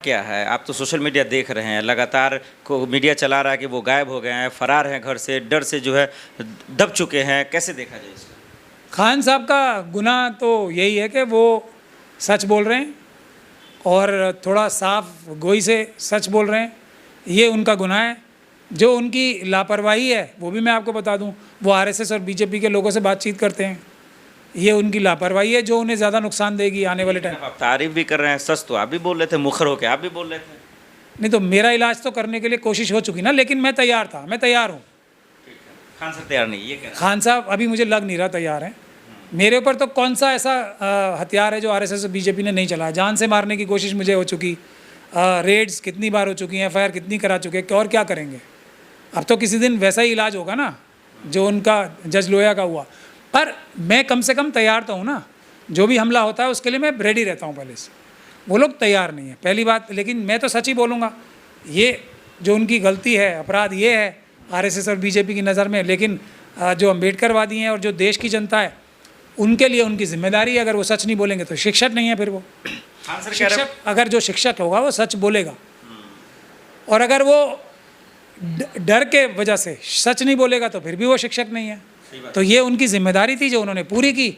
क्या है? आप तो सोशल मीडिया देख रहे हैं, लगातार को मीडिया चला रहा है कि वो गायब हो गए हैं, फरार हैं घर से, डर से जो है दब चुके हैं। कैसे देखा जाए इसको? खान साहब का गुनाह तो यही है कि वो सच बोल रहे हैं और थोड़ा साफ गोई से सच बोल रहे हैं, ये उनका गुनाह है। जो उनकी लापरवाही है वो भी मैं आपको बता दूं, वो आरएसएस और बीजेपी के लोगों से बातचीत करते हैं, ये उनकी लापरवाही है जो उन्हें ज़्यादा नुकसान देगी आने वाले टाइम। आप तारीफ भी कर रहे हैं, सच तो आप भी बोल रहे थे, मुखर होकर आप भी बोल रहे थे। नहीं तो मेरा इलाज तो करने के लिए कोशिश हो चुकी ना, लेकिन मैं तैयार था, मैं तैयार हूँ। खान साहब तैयार नहीं, ये क्या? खान साहब अभी मुझे लग नहीं रहा तैयार हैं। मेरे ऊपर तो कौन सा ऐसा हथियार है जो आरएसएस और बीजेपी ने नहीं चलाया। जान से मारने की कोशिश मुझे हो चुकी, रेड्स कितनी बार हो चुकी हैं, एफआईआर कितनी करा चुके हैं, और क्या करेंगे। अब तो किसी दिन वैसा ही इलाज होगा ना जो उनका जज लोया का हुआ। पर मैं कम से कम तैयार तो हूँ ना, जो भी हमला होता है उसके लिए मैं रेडी रहता हूँ पहले से। वो लोग तैयार नहीं है पहली बात, लेकिन मैं तो सच ही बोलूँगा। ये जो उनकी गलती है, अपराध ये है आरएसएस और बीजेपी की नज़र में, लेकिन जो अम्बेडकरवादी हैं और जो देश की जनता है उनके लिए उनकी जिम्मेदारी है। अगर वो सच नहीं बोलेंगे तो शिक्षक नहीं है फिर वो। शिक्षक, अगर जो शिक्षक होगा वो सच बोलेगा, और अगर वो डर के वजह से सच नहीं बोलेगा तो फिर भी वो शिक्षक नहीं है। तो ये उनकी जिम्मेदारी थी जो उन्होंने पूरी की।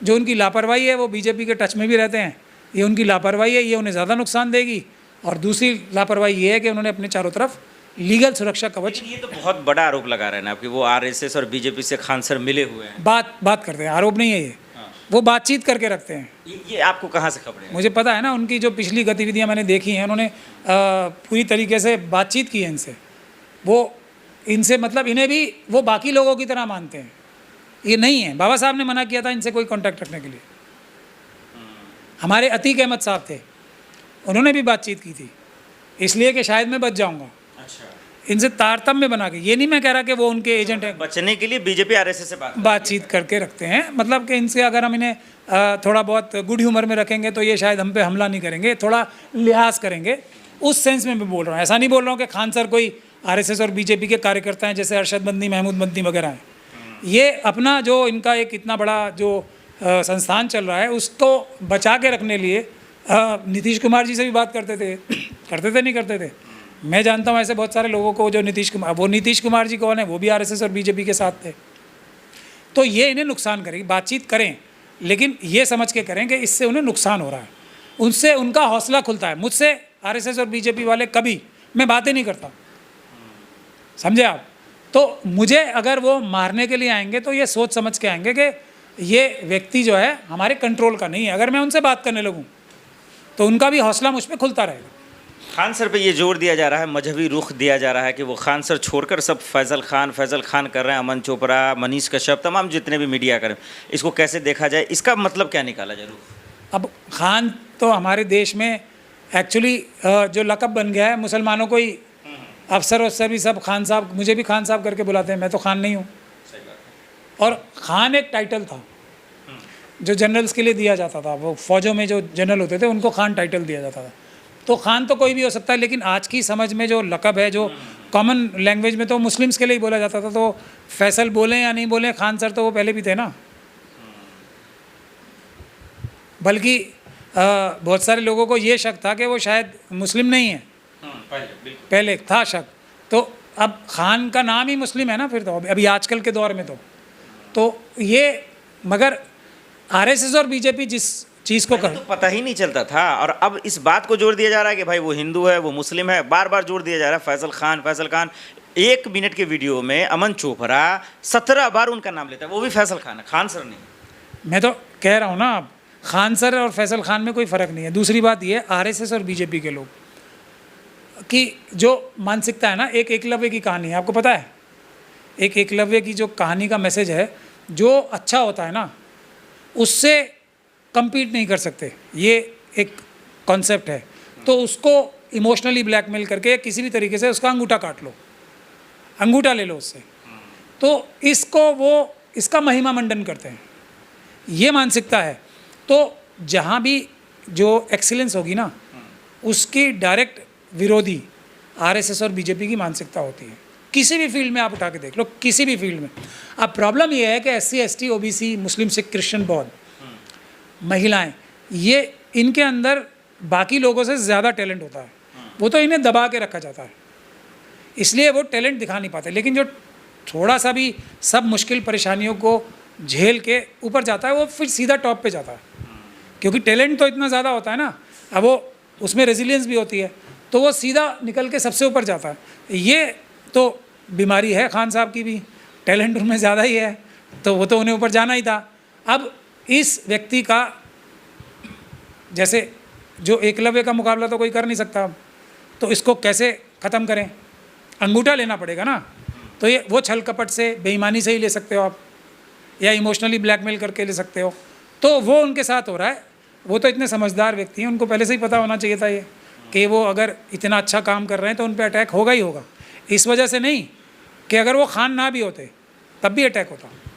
जो उनकी लापरवाही है, वो बीजेपी के टच में भी रहते हैं, ये उनकी लापरवाही है, ये उन्हें ज़्यादा नुकसान देगी। और दूसरी लापरवाही ये है कि उन्होंने अपने चारों तरफ लीगल सुरक्षा कवच। ये तो बहुत बड़ा आरोप लगा रहे हैं आप कि वो आरएसएस और बीजेपी से खान सर मिले हुए हैं। बात करते हैं, आरोप नहीं है ये। वो बातचीत करके रखते हैं। ये आपको कहाँ से खबर है? मुझे पता है ना, उनकी जो पिछली गतिविधियाँ मैंने देखी हैं, उन्होंने पूरी तरीके से बातचीत की है इनसे। वो इनसे मतलब इन्हें भी वो बाकी लोगों की तरह मानते हैं, ये नहीं है। बाबा साहब ने मना किया था इनसे कोई कांटेक्ट रखने के लिए। हमारे अतीक अहमद साहब थे, उन्होंने भी बातचीत की थी, इसलिए कि शायद मैं बच जाऊंगा। अच्छा। इनसे तारतम्य बना के, ये नहीं मैं कह रहा कि वो उनके एजेंट हैं। बचने के लिए बीजेपी आरएसएस से बातचीत करके रखते हैं, मतलब कि इनसे अगर हम इन्हें थोड़ा बहुत गुड ह्यूमर में रखेंगे तो ये शायद हम पे हमला नहीं करेंगे, थोड़ा लिहाज करेंगे। उस सेंस में मैं बोल रहा हूँ। ऐसा नहीं बोल रहा हूँ कि खान सर कोई आरएसएस और बीजेपी के कार्यकर्ता हैं जैसे अरशद बंदी, महमूद बंदी वगैरह हैं। ये अपना जो इनका एक इतना बड़ा जो संस्थान चल रहा है उसको बचा के रखने लिए नीतीश कुमार जी से भी बात करते थे नहीं करते थे। मैं जानता हूँ ऐसे बहुत सारे लोगों को जो नीतीश कुमार जी कौन है, वो भी आरएसएस और बीजेपी के साथ थे। तो ये इन्हें नुकसान करेगी। बातचीत करें, लेकिन ये समझ के करें कि इससे उन्हें नुकसान हो रहा है, उनसे उनका हौसला खुलता है। मुझसे आरएसएस और बीजेपी वाले कभी मैं बातें नहीं करता, समझे आप। तो मुझे अगर वो मारने के लिए आएंगे तो ये सोच समझ के आएंगे कि ये व्यक्ति जो है हमारे कंट्रोल का नहीं है। अगर मैं उनसे बात करने लगूँ तो उनका भी हौसला मुझ पर खुलता रहेगा। खान सर पे ये जोर दिया जा रहा है, मजहबी रुख दिया जा रहा है कि वो खान सर छोड़कर सब फैज़ल खान कर रहे हैं, अमन चोपड़ा, मनीष कश्यप, तमाम जितने भी मीडिया करें। इसको कैसे देखा जाए, इसका मतलब क्या निकाला जाए? अब खान तो हमारे देश में एक्चुअली जो लक़ब बन गया है, मुसलमानों को ही अफसर भी सब खान साहब, मुझे भी खान साहब करके बुलाते हैं। मैं तो खान नहीं हूँ। और खान एक टाइटल था जो जनरल्स के लिए दिया जाता था। वो फौजों में जो जनरल होते थे उनको खान टाइटल दिया जाता था। तो खान तो कोई भी हो सकता है, लेकिन आज की समझ में जो लक़ब है, जो कॉमन लैंग्वेज में तो मुस्लिम्स के लिए ही बोला जाता था। तो फैसल बोलें या नहीं बोलें, खान सर तो वो पहले भी थे ना। बल्कि बहुत सारे लोगों को ये शक था कि वो शायद मुस्लिम नहीं है, पहले था शक। तो अब खान का नाम ही मुस्लिम है ना फिर तो, अभी आजकल के दौर में तो ये, मगर आरएसएस और बीजेपी जिस चीज़ को कर तो पता ही नहीं चलता था, और अब इस बात को जोर दिया जा रहा है कि भाई वो हिंदू है, वो मुस्लिम है, बार बार जोर दिया जा रहा है फैसल खान। 1 मिनट के वीडियो में अमन चोपड़ा 17 बार उनका नाम लेता है, वो भी फैसल खान है, खान सर नहीं। मैं तो कह रहा हूँ ना, अब खान सर और फैसल खान में कोई फ़र्क नहीं है। दूसरी बात ये, आरएसएस और बीजेपी के लोग की जो मानसिकता है ना, एक एकलव्य की कहानी है, आपको पता है। एक एकलव्य की जो कहानी का मैसेज है, जो अच्छा होता है ना उससे कम्पीट नहीं कर सकते, ये एक कॉन्सेप्ट है। तो उसको इमोशनली ब्लैकमेल करके किसी भी तरीके से उसका अंगूठा काट लो, अंगूठा ले लो उससे, तो इसको वो इसका महिमा मंडन करते हैं, ये मानसिकता है। तो जहाँ भी जो एक्सीलेंस होगी ना, उसकी डायरेक्ट विरोधी आरएसएस और बीजेपी की मानसिकता होती है। किसी भी फील्ड में आप उठा के देख लो, किसी भी फील्ड में। अब प्रॉब्लम ये है कि एससी, एसटी, ओबीसी, मुस्लिम, सिख, क्रिश्चियन, बौद्ध, महिलाएं, ये इनके अंदर बाकी लोगों से ज़्यादा टैलेंट होता है, वो तो इन्हें दबा के रखा जाता है, इसलिए वो टैलेंट दिखा नहीं पाते। लेकिन जो थोड़ा सा भी सब मुश्किल परेशानियों को झेल के ऊपर जाता है वो फिर सीधा टॉप पे जाता है, क्योंकि टैलेंट तो इतना ज़्यादा होता है ना, अब वो उसमें रेजिलियंस भी होती है, तो वो सीधा निकल के सबसे ऊपर जाता है। ये तो बीमारी है खान साहब की भी, टैलेंट उनमें ज़्यादा ही है, तो वो तो उन्हें ऊपर जाना ही था। अब इस व्यक्ति का, जैसे जो एकलव्य का मुकाबला तो कोई कर नहीं सकता, तो इसको कैसे ख़त्म करें? अंगूठा लेना पड़ेगा ना। तो ये वो छल कपट से, बेईमानी से ही ले सकते हो आप, या इमोशनली ब्लैकमेल करके ले सकते हो। तो वो उनके साथ हो रहा है। वो तो इतने समझदार व्यक्ति हैं, उनको पहले से ही पता होना चाहिए था ये कि वो अगर इतना अच्छा काम कर रहे हैं तो उन पे अटैक होगा ही होगा। इस वजह से नहीं कि अगर वो खान ना भी होते तब भी अटैक होता।